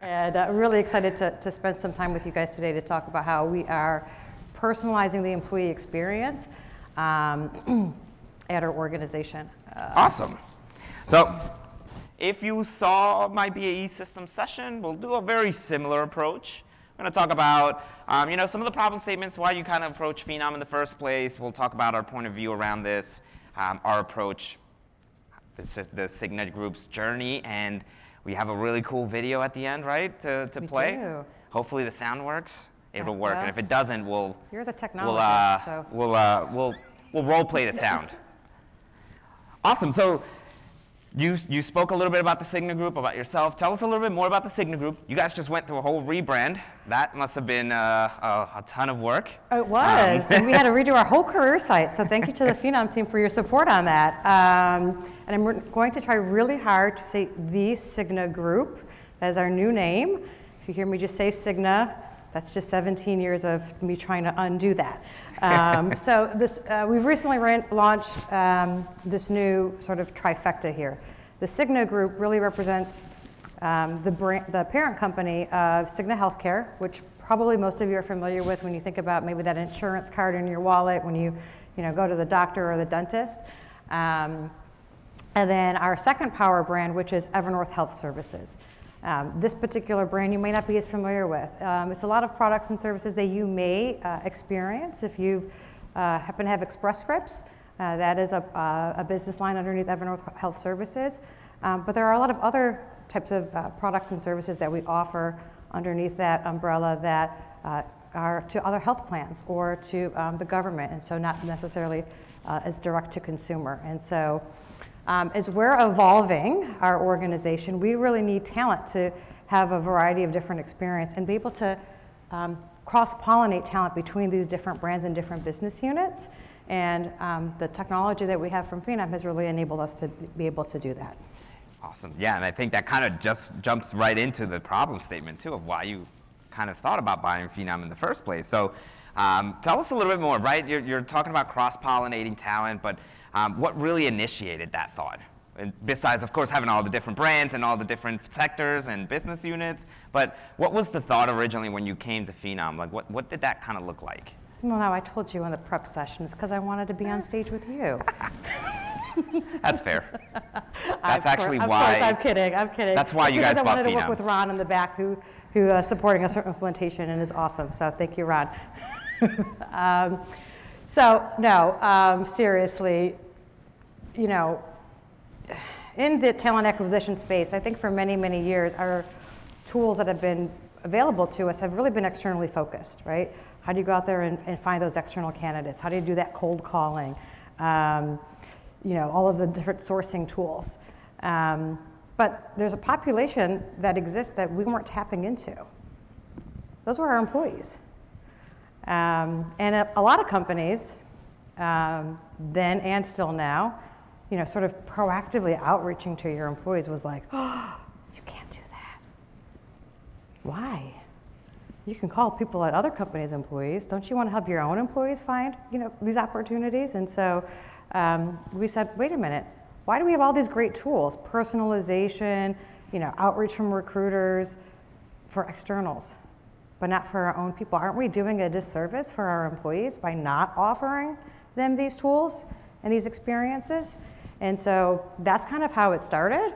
And really excited to spend some time with you guys today to talk about how we are personalizing the employee experience at our organization. Awesome. So if you saw my BAE Systems session, we'll do a very similar approach. We're going to talk about some of the problem statements, why you kind of approach Phenom in the first place. We'll talk about our point of view around this, our approach, this is the Cigna Group's journey, and we have a really cool video at the end, right, to play. Do. Hopefully the sound works. It'll work, and if it doesn't, you're the technologist, we'll role play the sound. Awesome. So you spoke a little bit about the Cigna Group, about yourself. Tell us a little bit more about the Cigna Group. You guys just went through a whole rebrand. That must have been a ton of work. It was, and we had to redo our whole career site. So thank you to the Phenom team for your support on that. And I'm going to try really hard to say the Cigna Group. That is our new name. If you hear me just say Cigna, that's just 17 years of me trying to undo that. We've recently launched this new sort of trifecta here. The Cigna Group really represents the parent company of Cigna Healthcare, which probably most of you are familiar with when you think about maybe that insurance card in your wallet when you go to the doctor or the dentist. And then our second power brand, which is Evernorth Health Services. This particular brand you may not be as familiar with. It's a lot of products and services that you may experience if you happen to have Express Scripts. That is a business line underneath Evernorth Health Services. But there are a lot of other types of products and services that we offer underneath that umbrella that are to other health plans or to the government, and so not necessarily as direct to consumer. And so as we're evolving our organization, we really need talent to have a variety of different experience and be able to cross-pollinate talent between these different brands and different business units. And the technology that we have from Phenom has really enabled us to be able to do that. Awesome. Yeah, and I think that kind of just jumps right into the problem statement, too, of why you kind of thought about buying Phenom in the first place. So tell us a little bit more, right? You're talking about cross-pollinating talent, but what really initiated that thought? And besides, of course, having all the different brands and all the different sectors and business units, but what was the thought originally when you came to Phenom? Like, what did that kind of look like? Well, no, I told you in the prep sessions because I wanted to be on stage with you. That's fair. That's actually why. Of course, I'm kidding. I'm kidding. That's why you guys bought Phenom. I wanted to work with Ron in the back, who supporting us for implementation and is awesome. So thank you, Ron. Seriously, in the talent acquisition space, I think for many, many years, our tools that have been available to us have really been externally focused, right? How do you go out there and find those external candidates? How do you do that cold calling? All of the different sourcing tools. But there's a population that exists that we weren't tapping into. Those were our employees. And a lot of companies, then and still now, sort of proactively outreaching to your employees was like, oh, you can't do that. Why? You can call people at other companies' employees. Don't you want to help your own employees find, these opportunities? And so we said, wait a minute, why do we have all these great tools? Personalization, outreach from recruiters for externals, but not for our own people. Aren't we doing a disservice for our employees by not offering them these tools and these experiences? And so that's kind of how it started.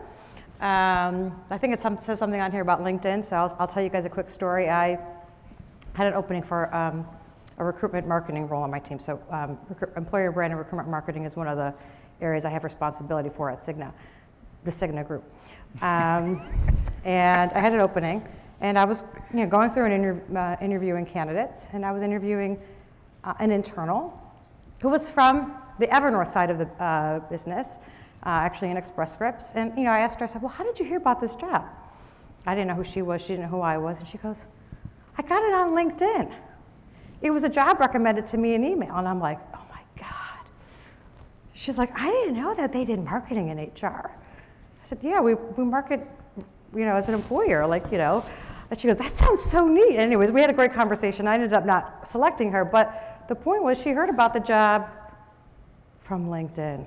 I think it says something on here about LinkedIn, so I'll tell you guys a quick story. I had an opening for a recruitment marketing role on my team. So employer brand and recruitment marketing is one of the areas I have responsibility for at Cigna, the Cigna Group. And I had an opening, and I was going through and interviewing candidates, and I was interviewing an internal who was from the Evernorth side of the business, actually in Express Scripts. And I asked her, I said, well, how did you hear about this job? I didn't know who she was, she didn't know who I was, and she goes, I got it on LinkedIn. It was a job recommended to me in email, and I'm like, oh my God. She's like, I didn't know that they did marketing in HR. I said, yeah, we market, as an employer, and she goes, that sounds so neat. Anyways, we had a great conversation. I ended up not selecting her, but the point was she heard about the job from LinkedIn.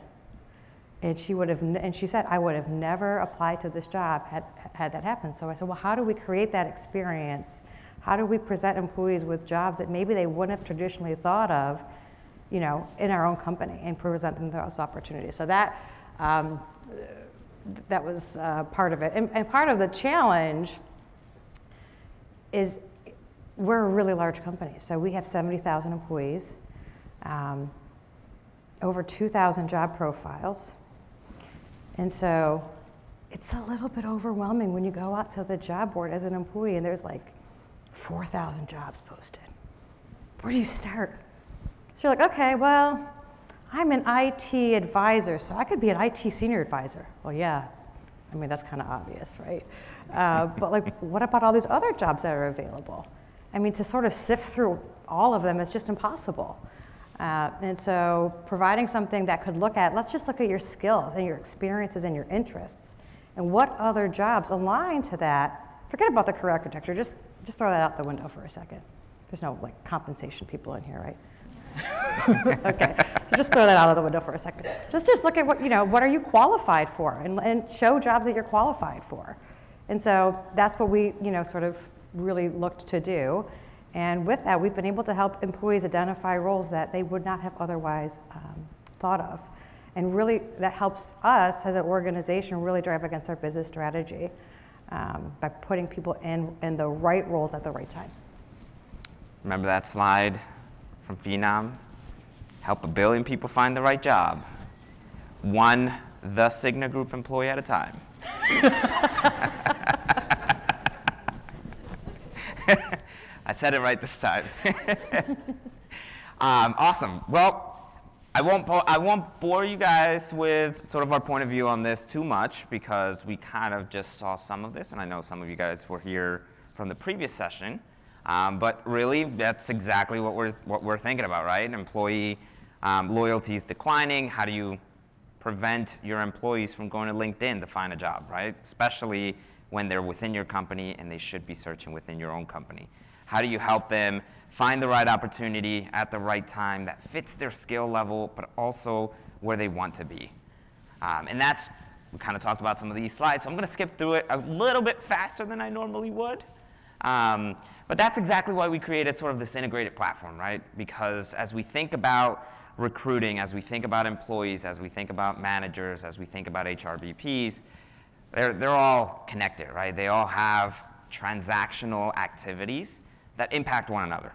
And she said, I would have never applied to this job had that happened. So I said, well, how do we create that experience? How do we present employees with jobs that maybe they wouldn't have traditionally thought of, in our own company, and present them those opportunities? So that was part of it. And part of the challenge is we're a really large company. So we have 70,000 employees, over 2,000 job profiles. And so it's a little bit overwhelming when you go out to the job board as an employee and there's like 4,000 jobs posted. Where do you start? So you're like, okay, well, I'm an IT advisor, so I could be an IT senior advisor. Well, yeah, I mean, that's kind of obvious, right? But like, what about all these other jobs that are available? I mean, to sort of sift through all of them is just impossible. And so providing something that could let's just look at your skills and your experiences and your interests and what other jobs align to that. Forget about the career architecture, just throw that out the window for a second. There's no like compensation people in here, right? Okay, so just throw that out of the window for a second. Just look at what are you qualified for, and show jobs that you're qualified for. And so that's what we, sort of really looked to do. And with that, we've been able to help employees identify roles that they would not have otherwise thought of. And really, that helps us as an organization really drive against our business strategy by putting people in the right roles at the right time. Remember that slide from Phenom? Help 1 billion people find the right job. One the Cigna Group employee at a time. I said it right this time. Awesome. Well, I won't bore you guys with sort of our point of view on this too much because we kind of just saw some of this, and I know some of you guys were here from the previous session. But really, that's exactly what we're thinking about, right? Employee loyalty is declining. How do you prevent your employees from going to LinkedIn to find a job, right? Especially when they're within your company and they should be searching within your own company. How do you help them find the right opportunity at the right time that fits their skill level, but also where they want to be? And we kind of talked about some of these slides, so I'm going to skip through it a little bit faster than I normally would. But that's exactly why we created sort of this integrated platform, right? Because as we think about recruiting, as we think about employees, as we think about managers, as we think about HRBPs, they're all connected, right? They all have transactional activities that impact one another.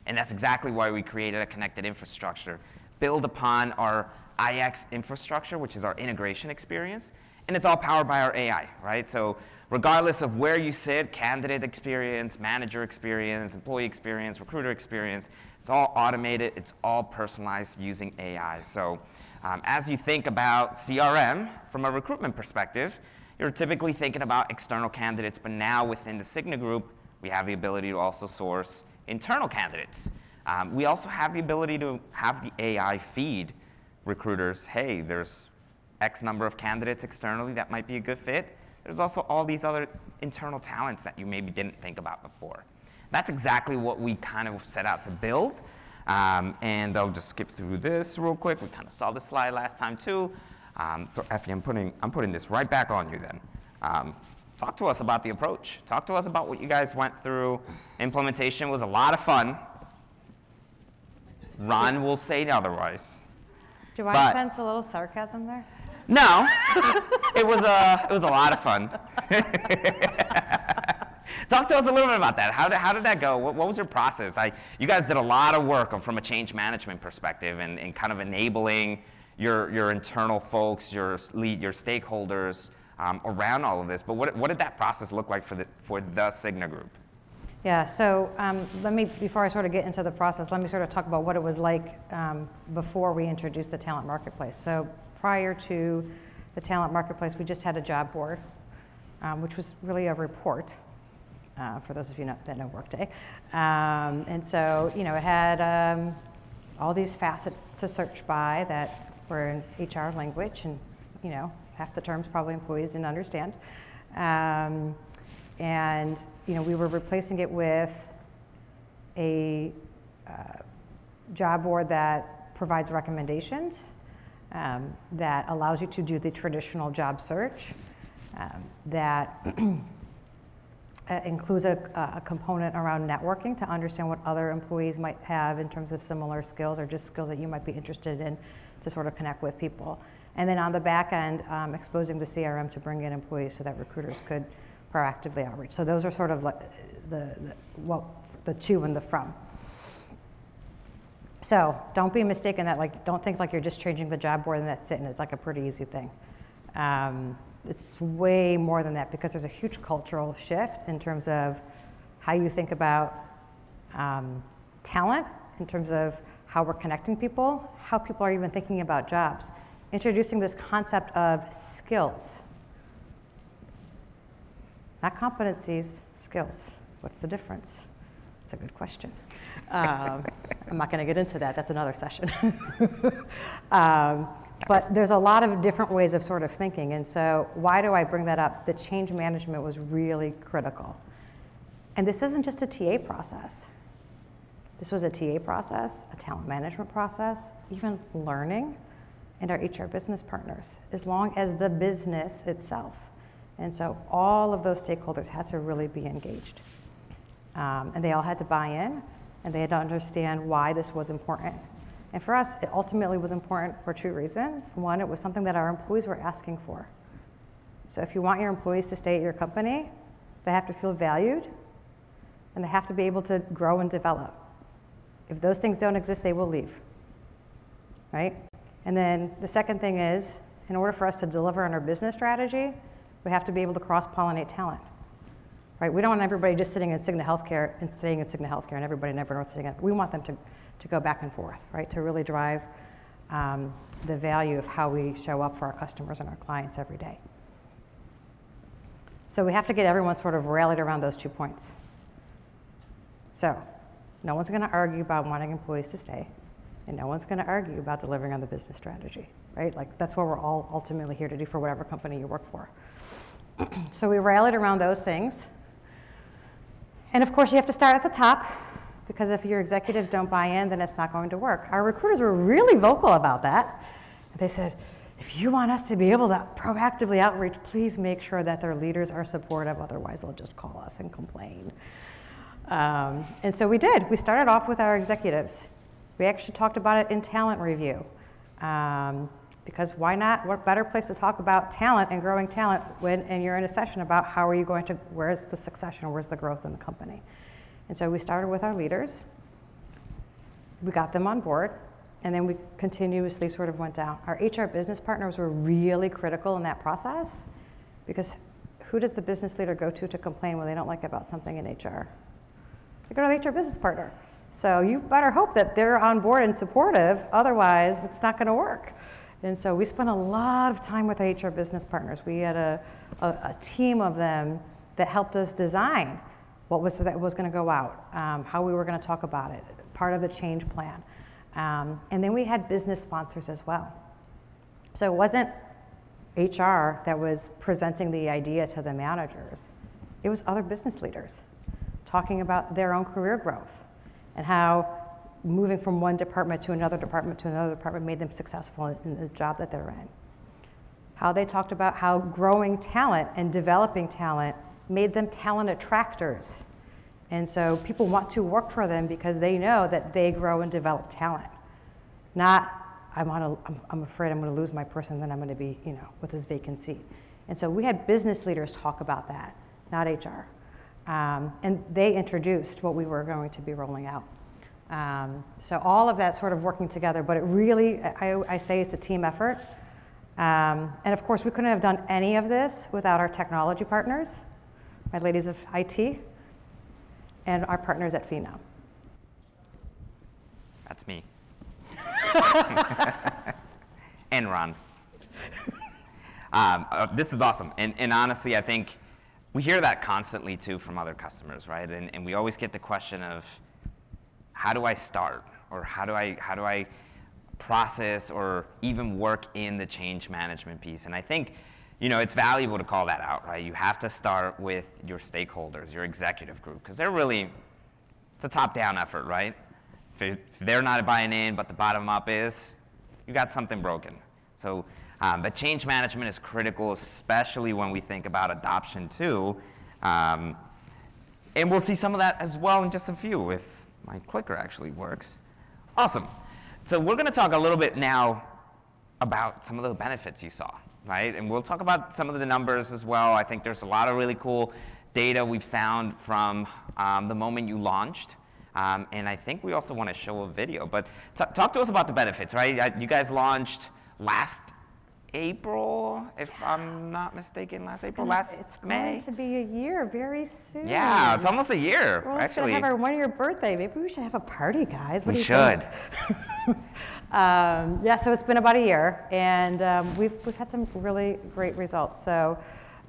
And that's exactly why we created a connected infrastructure, build upon our IX infrastructure, which is our integration experience, and it's all powered by our AI, right? So regardless of where you sit, candidate experience, manager experience, employee experience, recruiter experience, it's all automated, it's all personalized using AI. So as you think about CRM from a recruitment perspective, you're typically thinking about external candidates, but now within the Cigna Group, we have the ability to also source internal candidates. We also have the ability to have the AI feed recruiters, hey, there's X number of candidates externally that might be a good fit. There's also all these other internal talents that you maybe didn't think about before. That's exactly what we kind of set out to build. And I'll just skip through this real quick. We kind of saw this slide last time too. So Effie, I'm putting this right back on you then. Talk to us about the approach. Talk to us about what you guys went through. Implementation was a lot of fun. Ron will say otherwise. Do I sense a little sarcasm there? No, it was a lot of fun. Talk to us a little bit about that. How did that go? What was your process? You guys did a lot of work from a change management perspective and kind of enabling your internal folks, your stakeholders around all of this. But what did that process look like for the Cigna Group? Yeah, so before I sort of get into the process, let me sort of talk about what it was like before we introduced the talent marketplace. So prior to the talent marketplace, we just had a job board, which was really a report, for those of you that know Workday. And so, it had all these facets to search by that were in HR language, and, half the terms probably employees didn't understand. And we were replacing it with a job board that provides recommendations that allows you to do the traditional job search, that includes a component around networking to understand what other employees might have in terms of similar skills or just skills that you might be interested in to sort of connect with people. And then on the back end, exposing the CRM to bring in employees so that recruiters could proactively outreach. So those are sort of like the to and the from. So don't be mistaken that, like, don't think like you're just changing the job board and that's it and it's like a pretty easy thing. It's way more than that because there's a huge cultural shift in terms of how you think about talent, in terms of how we're connecting people, how people are even thinking about jobs. Introducing this concept of skills. Not competencies, skills. What's the difference? It's a good question. I'm not going to get into that. That's another session. But there's a lot of different ways of sort of thinking. And so why do I bring that up? The change management was really critical. And this isn't just a TA process. This was a TA process, a talent management process, even learning, and our HR business partners, as long as the business itself. And so all of those stakeholders had to really be engaged. And they all had to buy in, and they had to understand why this was important. And for us, it ultimately was important for two reasons. One, it was something that our employees were asking for. So if you want your employees to stay at your company, they have to feel valued, and they have to be able to grow and develop. If those things don't exist, they will leave, right? And then the second thing is, in order for us to deliver on our business strategy, we have to be able to cross-pollinate talent, right? We don't want everybody just sitting in Cigna Healthcare and staying in Cigna Healthcare and everybody never knows sitting in. We want them to go back and forth, right? To really drive the value of how we show up for our customers and our clients every day. So we have to get everyone sort of rallied around those 2 points. So no one's going to argue about wanting employees to stay, and no one's going to argue about delivering on the business strategy, right? Like, that's what we're all ultimately here to do for whatever company you work for. So we rallied around those things. And of course, you have to start at the top, because if your executives don't buy in, then it's not going to work. Our recruiters were really vocal about that. They said, if you want us to be able to proactively outreach, please make sure that their leaders are supportive, otherwise they'll just call us and complain. And so we did. We started off with our executives. We actually talked about it in talent review. Because why not? What better place to talk about talent and growing talent and you're in a session about how are you going to, where's the succession, where's the growth in the company? And so we started with our leaders. We got them on board, and then we continuously sort of went down. Our HR business partners were really critical in that process, because who does the business leader go to complain when they don't like about something in HR? They go to the HR business partner. So you better hope that they're on board and supportive, otherwise it's not going to work. And so we spent a lot of time with HR business partners. We had a team of them that helped us design what was that was going to go out, how we were going to talk about it, part of the change plan. And then we had business sponsors as well. So it wasn't HR that was presenting the idea to the managers. It was other business leaders talking about their own career growth and how moving from one department to another department made them successful in the job that they're in. How they talked about how growing talent and developing talent made them talent attractors. And so people want to work for them because they know that they grow and develop talent. Not, I'm afraid I'm going to lose my person, then I'm going to be, with this vacant seat. And so we had business leaders talk about that, not HR. And they introduced what we were going to be rolling out. So all of that sort of working together, but it really, I say it's a team effort. And of course, we couldn't have done any of this without our technology partners, my ladies of IT, and our partners at Phenom. That's me. And Ron. This is awesome. And honestly, I think we hear that constantly too from other customers, right? And we always get the question of, how do I start? Or how do I process or even work in the change management piece? And I think, it's valuable to call that out, right? You have to start with your stakeholders, your executive group, because it's a top-down effort, right? If they're not buying in, but the bottom-up is, you got something broken. So the change management is critical, especially when we think about adoption too. And we'll see some of that as well in just a few if my clicker actually works. Awesome. So we're going to talk a little bit now about some of the benefits you saw, right? And we'll talk about some of the numbers as well. I think there's a lot of really cool data we found from the moment you launched. And I think we also want to show a video. But talk to us about the benefits, right? You guys launched last April, if I'm not mistaken, last May? It's going to be a year very soon. Yeah, it's almost a year, We're actually. going to have our 1-year birthday. Maybe we should have a party, guys. What do you should. think? Yeah, so it's been about a year, and we've had some really great results. So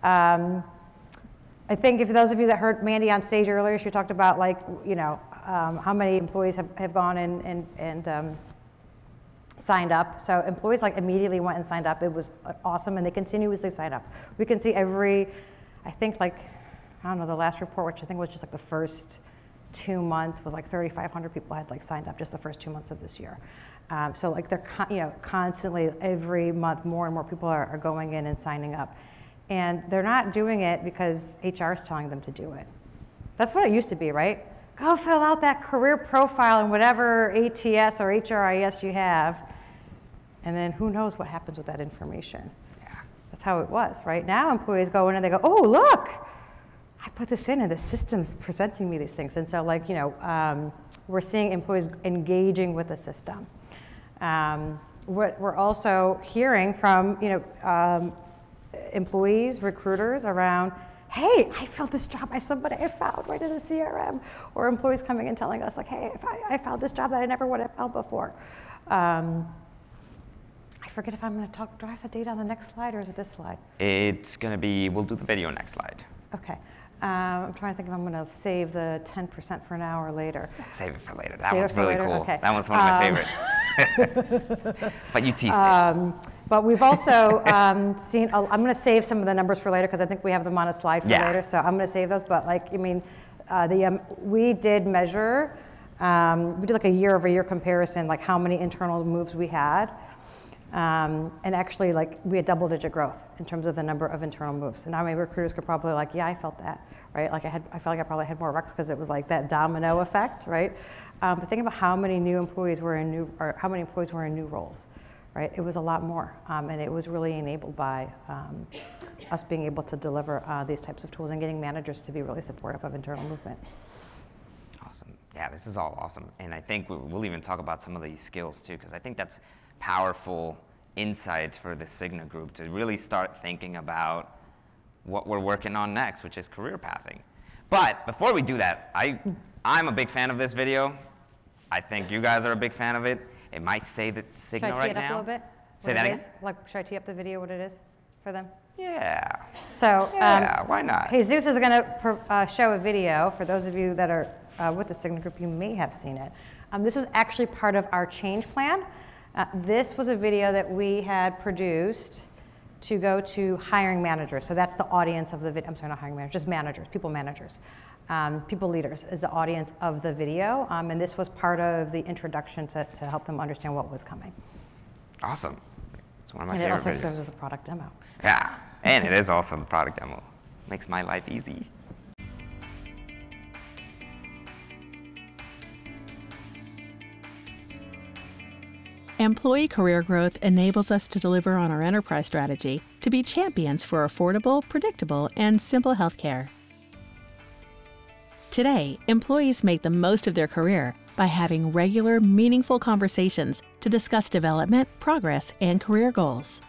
I think if those of you that heard Mandy on stage earlier, she talked about like, how many employees have gone in and signed up. So employees like immediately went and signed up. It was awesome, and they continuously sign up. We can see I think like, I don't know, the last report, which I think was just like the first 2 months, was like 3,500 people had like signed up just the first 2 months of this year. So like they're constantly every month more and more people are going in and signing up, and they're not doing it because HR is telling them to do it. That's what it used to be, right? Go fill out that career profile in whatever ATS or HRIS you have, and then who knows what happens with that information. Yeah. That's how it was, right? Now employees go in and they go, oh, look, I put this in and the system's presenting me these things. And so like, we're seeing employees engaging with the system. We're also hearing from, employees, recruiters around, hey, I filled this job by somebody I found right in the CRM, or employees coming and telling us like, hey, I found this job that I never would have found before. I forget if I'm going to talk, do I have the data on the next slide, or is it this slide? It's going to be, we'll do the video next slide. Okay. I'm trying to think if I'm going to save the 10% for now or later. Save it for later. That one's really cool. Okay. That one's one of my favorites. But you teased it. But we've also seen, I'm going to save some of the numbers for later because I think we have them on a slide for later. So I'm going to save those. But like, we did measure, we did like a year-over-year comparison, like how many internal moves we had. And actually, like, we had double-digit growth in terms of the number of internal moves. And now many recruiters could probably like, yeah, I felt that, right? Like I felt like I probably had more recs because it was like that domino effect, right? But think about how many employees were in new roles, right? It was a lot more, and it was really enabled by us being able to deliver these types of tools and getting managers to be really supportive of internal movement. Awesome. Yeah, this is all awesome. And I think we'll even talk about some of these skills too, because I think that's powerful insights for the Cigna group to really start thinking about what we're working on next, which is career pathing. But before we do that, I'm a big fan of this video. I think you guys are a big fan of it. It might say that Cigna right now. Should I tee it up a little bit? Say that again? Like, should I tee up the video what it is for them? Yeah. So, why not? Jesus is going to show a video. For those of you that are with the Cigna group, you may have seen it. This was actually part of our change plan. This was a video that we had produced to go to hiring managers. So that's the audience of the video. I'm sorry, not hiring managers, just managers, people managers. People leaders is the audience of the video. And this was part of the introduction to help them understand what was coming. Awesome. It's one of my favorite videos. And it also serves as a product demo. Yeah, and it is also a product demo. Makes my life easy. Employee career growth enables us to deliver on our enterprise strategy to be champions for affordable, predictable, and simple healthcare. Today, employees make the most of their career by having regular, meaningful conversations to discuss development, progress, and career goals.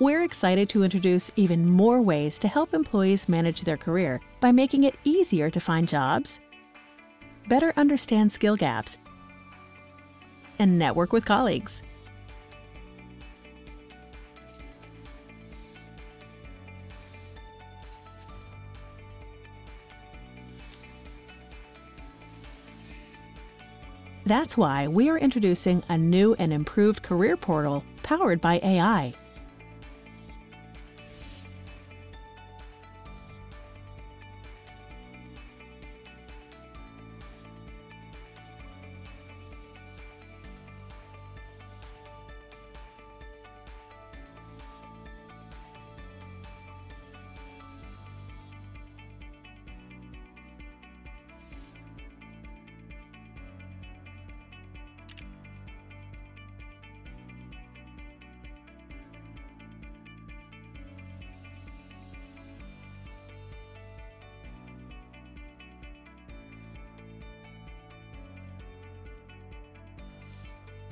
We're excited to introduce even more ways to help employees manage their career by making it easier to find jobs, better understand skill gaps, and network with colleagues. That's why we are introducing a new and improved career portal powered by AI.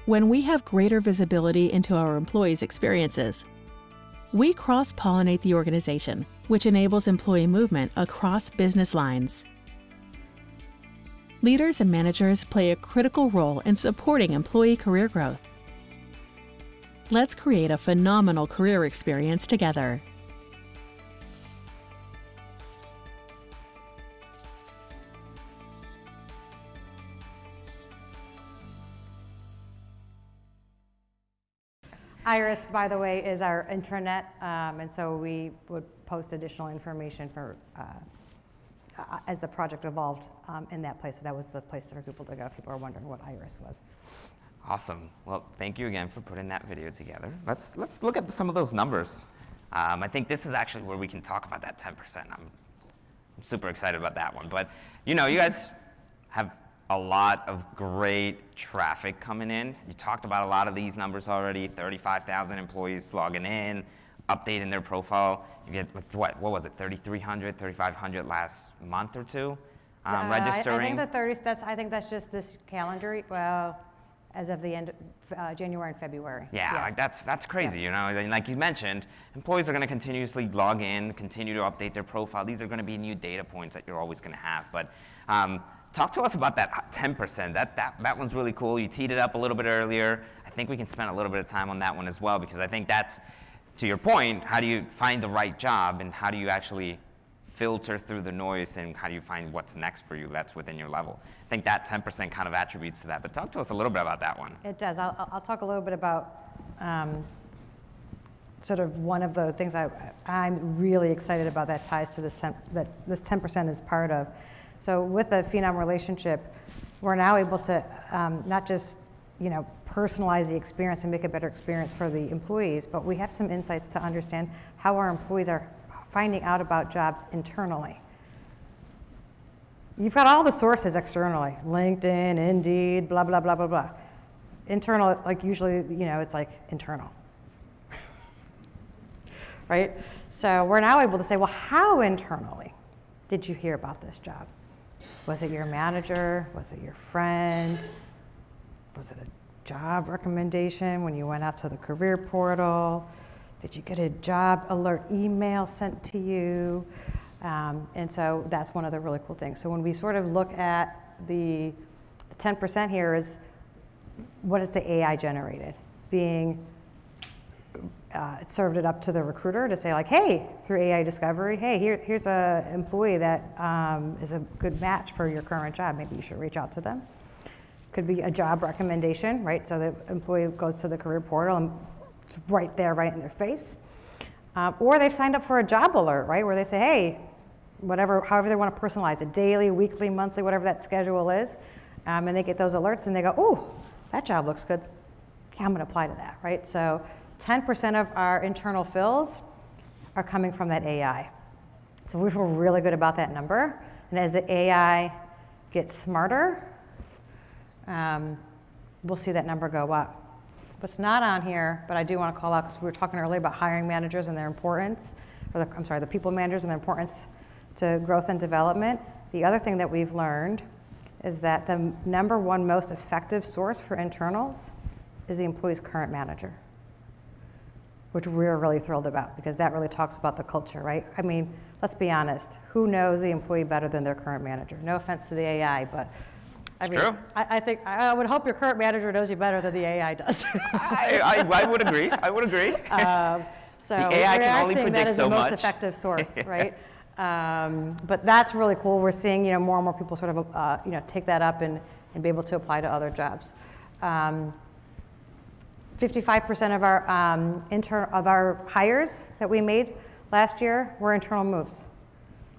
When we have greater visibility into our employees' experiences, we cross-pollinate the organization, which enables employee movement across business lines. Leaders and managers play a critical role in supporting employee career growth. Let's create a phenomenal career experience together. Iris, by the way, is our intranet, and so we would post additional information for as the project evolved in that place. So that was the place for people to go. People are wondering what Iris was. Awesome. Well, thank you again for putting that video together. Let's look at some of those numbers. I think this is actually where we can talk about that 10%. I'm super excited about that one. But you know, you guys have a lot of great traffic coming in. You talked about a lot of these numbers already. 35,000 employees logging in, updating their profile. You get, what was it, 3,300, 3,500 last month or two registering? I think that's just this calendar, well, as of the end of January and February. Yeah, like that's crazy, you know. And like you mentioned, employees are going to continuously log in, continue to update their profile. These are going to be new data points that you're always going to have. But talk to us about that 10%. That one's really cool. You teed it up a little bit earlier. I think we can spend a little bit of time on that one as well, because I think that's, to your point, how do you find the right job, and how do you actually filter through the noise, and how do you find what's next for you that's within your level? I think that 10% kind of attributes to that. But talk to us a little bit about that one. It does. I'll talk a little bit about sort of one of the things I'm really excited about that ties to this that this 10% is part of. So with the Phenom relationship, we're now able to not just personalize the experience and make a better experience for the employees, but we have some insights to understand how our employees are finding out about jobs internally. You've got all the sources externally, LinkedIn, Indeed, blah, blah, blah, blah, blah. Internal, like usually, it's like internal, right? So we're now able to say, well, how internally did you hear about this job? Was it your manager? Was it your friend? Was it a job recommendation when you went out to the career portal? Did you get a job alert email sent to you? And so that's one of the really cool things. So when we sort of look at the 10% here is, what is the AI generated? It served it up to the recruiter to say like, hey, through AI discovery, hey, here's an employee that is a good match for your current job. Maybe you should reach out to them. Could be a job recommendation, right? So the employee goes to the career portal and it's right there, right in their face. Or they've signed up for a job alert, right? Where they say, hey, however they want to personalize it, daily, weekly, monthly, whatever that schedule is. And they get those alerts and they go, oh, that job looks good. Yeah, I'm going to apply to that, right? So 10% of our internal fills are coming from that AI. So we feel really good about that number. And as the AI gets smarter, we'll see that number go up. What's not on here, but I do want to call out, because we were talking earlier about hiring managers and their importance, the people managers and their importance to growth and development. The other thing that we've learned is that the number one most effective source for internals is the employee's current manager, which we're really thrilled about, because that really talks about the culture, right? I mean, let's be honest, who knows the employee better than their current manager? No offense to the AI, but True. I would hope your current manager knows you better than the AI does. I would agree. I would agree. So the AI can only predict that is so the most much. effective source, right? But that's really cool. We're seeing more and more people sort of take that up and be able to apply to other jobs. 55% of our hires that we made last year were internal moves.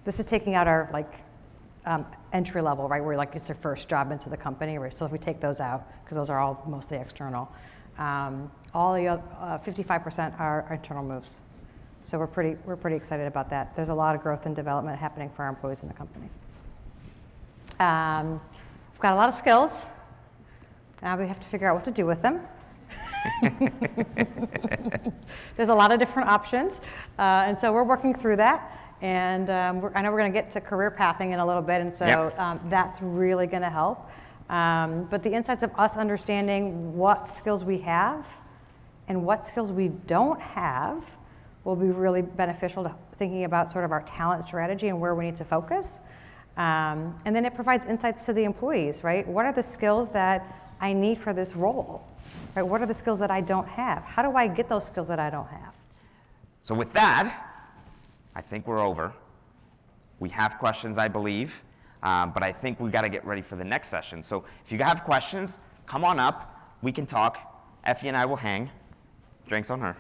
This is taking out our entry level, right, where it's their first job into the company, right? So if we take those out, because those are all mostly external, all the other 55% are internal moves. So we're pretty excited about that. There's a lot of growth and development happening for our employees in the company. We've got a lot of skills. Now we have to figure out what to do with them. There's a lot of different options, and so we're working through that. And I know we're going to get to career pathing in a little bit, and so that's really going to help. But the insights of us understanding what skills we have and what skills we don't have will be really beneficial to thinking about sort of our talent strategy and where we need to focus. And then it provides insights to the employees, right? What are the skills that I need for this role? Right? What are the skills that I don't have? How do I get those skills that I don't have? So with that, I think we're over. We have questions, I believe, but I think we've got to get ready for the next session. So if you have questions, come on up. We can talk. Effie and I will hang. Drinks on her.